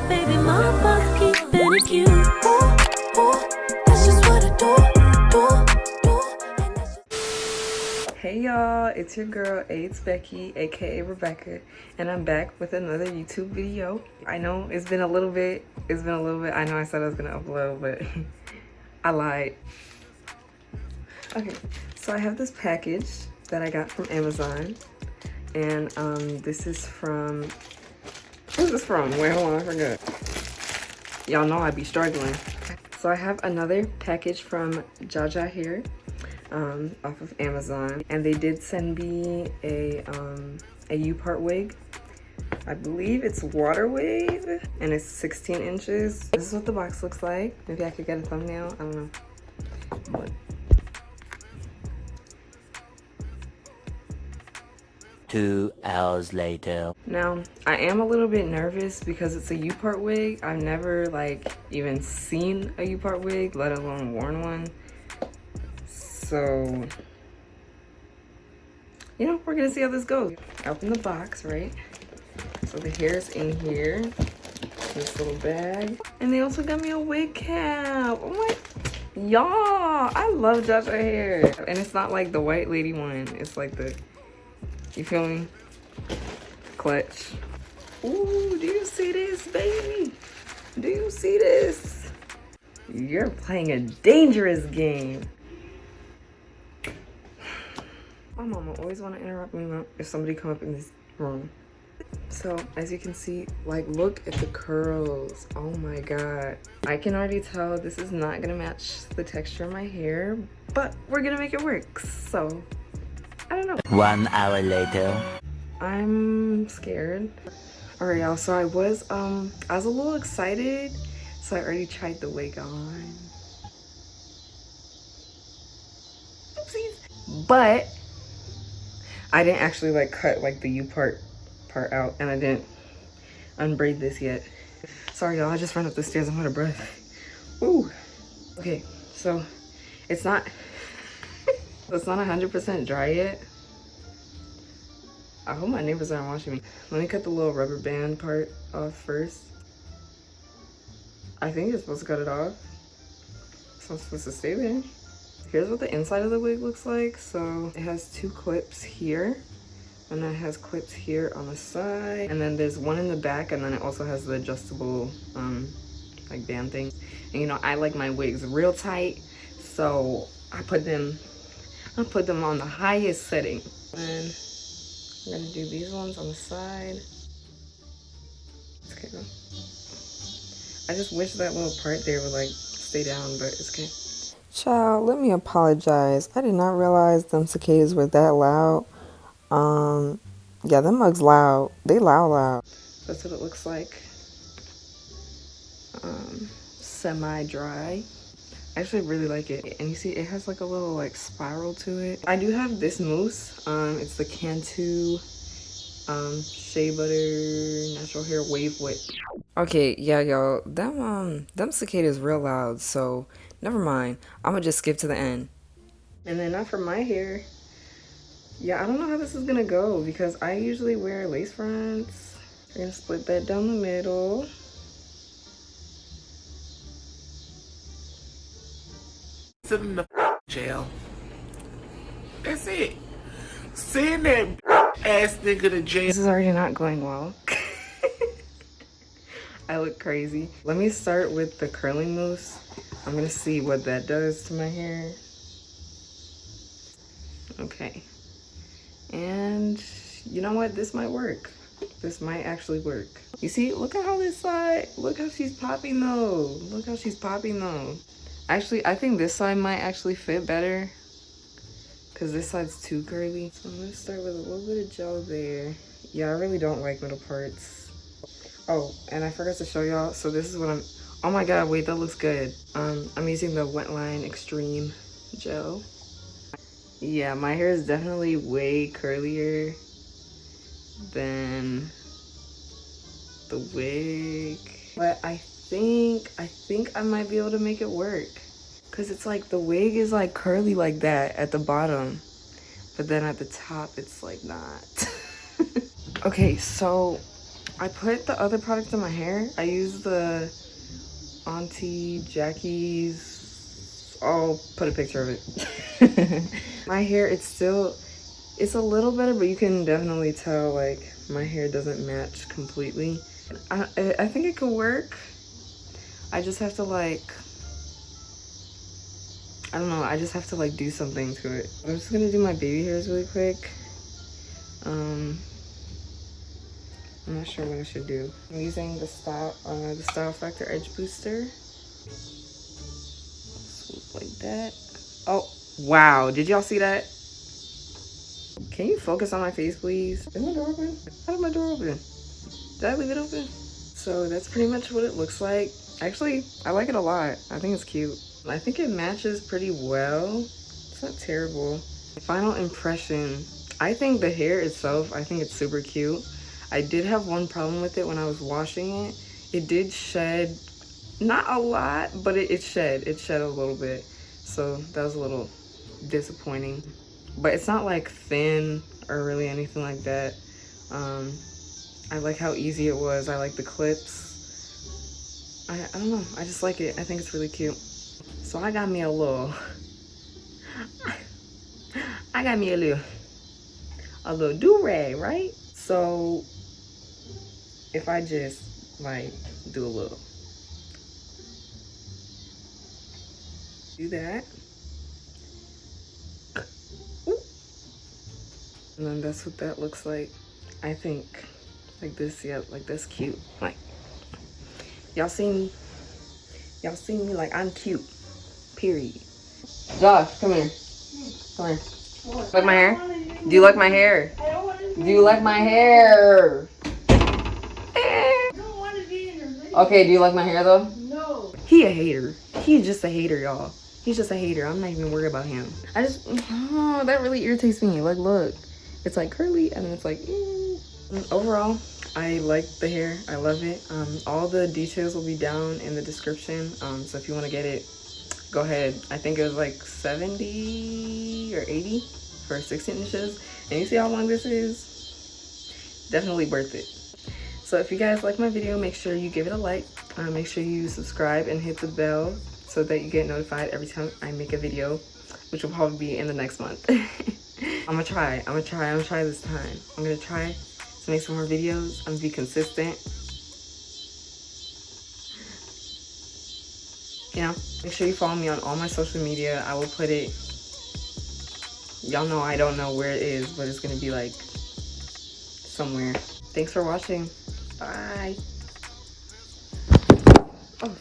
baby, my body keeping it cute. Ooh, ooh, that's just what I do. And that's just... Hey y'all, it's your girl ayyeitsbecky, aka Rebecca, and I'm back with another YouTube video. I know it's been a little bit. I know I said I was gonna upload, but I lied. Okay, so I have this package that I got from Amazon, and this is from, who's this from? Wait, hold on, I forgot. Y'all know I be struggling. So I have another package from Jaja here, off of Amazon, and they did send me a U-part wig. I believe it's water wave, and it's 16 inches. This is what the box looks like. Maybe I could get a thumbnail, I don't know. But 2 hours later. now, I am a little bit nervous because it's a U-part wig. I've never like even seen a U-part wig, let alone worn one. So, you know, we're gonna see how this goes. Open the box, right? So the hair's in here, this little bag. And they also got me a wig cap. Oh my, y'all, I love Jaja hair. And it's not like the white lady one. It's like the, you feel me? Clutch. Ooh, do you see this, baby? Do you see this? You're playing a dangerous game. My mama always want to interrupt me if somebody come up in this room. So as you can see, like, look at the curls. Oh my god, I can already tell this is not gonna match the texture of my hair, but we're gonna make it work. So I don't know. 1 hour later. I'm scared. All right, y'all, so I was a little excited, so I already tried the wig on. Oopsies. But I didn't actually like cut like the U part out, and I didn't unbraid this yet. Sorry y'all, I just ran up the stairs, I'm out of breath. Ooh. Okay, so it's not 100% dry yet. I hope my neighbors aren't watching me. Let me cut the little rubber band part off first. I think you're supposed to cut it off, so I'm supposed to stay there. Here's what the inside of the wig looks like. So it has 2 clips here, and then it has clips here on the side, and then there's one in the back, and then it also has the adjustable like band thing. And you know, I like my wigs real tight, so I put them on the highest setting. And I'm gonna do these ones on the side. Okay, go. I just wish that little part there would like stay down, but it's okay. Child, let me apologize. I did not realize them cicadas were that loud. Yeah, them mugs loud. They loud. That's what it looks like. Semi-dry. I actually really like it. And you see, it has like a little like spiral to it. I do have this mousse. It's the Cantu Shea Butter Natural Hair Wave Whip. Okay, yeah, y'all, them cicadas real loud, so never mind. I'm gonna just skip to the end. And then now for my hair. Yeah, I don't know how this is gonna go because I usually wear lace fronts. We're gonna split that down the middle. Sit in the jail. That's it. Send that ass nigga to jail. This is already not going well. I look crazy. Let me start with the curling mousse. I'm gonna see what that does to my hair. Okay. And you know what? This might work. This might actually work. You see, look at how this side, look how she's popping though. Look how she's popping though. Actually, I think this side might actually fit better because this side's too curly. So I'm gonna start with a little bit of gel there. Yeah, I really don't like middle parts. Oh, and I forgot to show y'all. So this is what I'm, oh my god, wait, that looks good. I'm using the Wetline Extreme gel. Yeah, my hair is definitely way curlier than the wig, but I think I might be able to make it work because it's like the wig is like curly like that at the bottom, but then at the top it's like not. Okay, so I put the other product in my hair. I use the Auntie Jackie's. I'll put a picture of it. My hair, it's a little better, but you can definitely tell like my hair doesn't match completely. I think it could work. I just have to like, I don't know, I just have to like do something to it. I'm just gonna do my baby hairs really quick. I'm not sure what I should do. I'm using the Style Factor Edge Booster. Swoop like that. Oh, wow, did y'all see that? Can you focus on my face, please? Is my door open? How did my door open? Did I leave it open? So that's pretty much what it looks like. Actually, I like it a lot. I think it's cute. I think it matches pretty well. It's not terrible. Final impression. I think the hair itself, I think it's super cute. I did have one problem with it when I was washing it. It did shed, not a lot, but it shed a little bit. So that was a little disappointing. But it's not like thin or really anything like that. I like how easy it was. I like the clips. I don't know, I just like it. I think it's really cute. So I got me a little do-rag, right? So if I just like do a little, do that. And then that's what that looks like. I think like this, yeah, like that's cute. Like y'all see me like I'm cute, period. Josh, come here. Come here. Like my hair? Do you like my hair? I don't want to Do you like my hair? I don't want to be in your video. Okay, do you like my hair though? No. He a hater. He's just a hater, y'all. He's just a hater. I'm not even worried about him. I just, oh, that really irritates me. Like, look, it's like curly and then it's like, Overall, I like the hair. I love it. All the details will be down in the description. So if you want to get it, go ahead. I think it was like 70 or 80 for 16 inches. And you see how long this is? Definitely worth it. So if you guys like my video, make sure you give it a like. Make sure you subscribe and hit the bell so that you get notified every time I make a video, which will probably be in the next month. I'm gonna try this time. I'm gonna try to make some more videos. I'm gonna be consistent. You know, make sure you follow me on all my social media. I will put it, y'all know I don't know where it is, but it's gonna be like somewhere. Thanks for watching. Bye. Oh.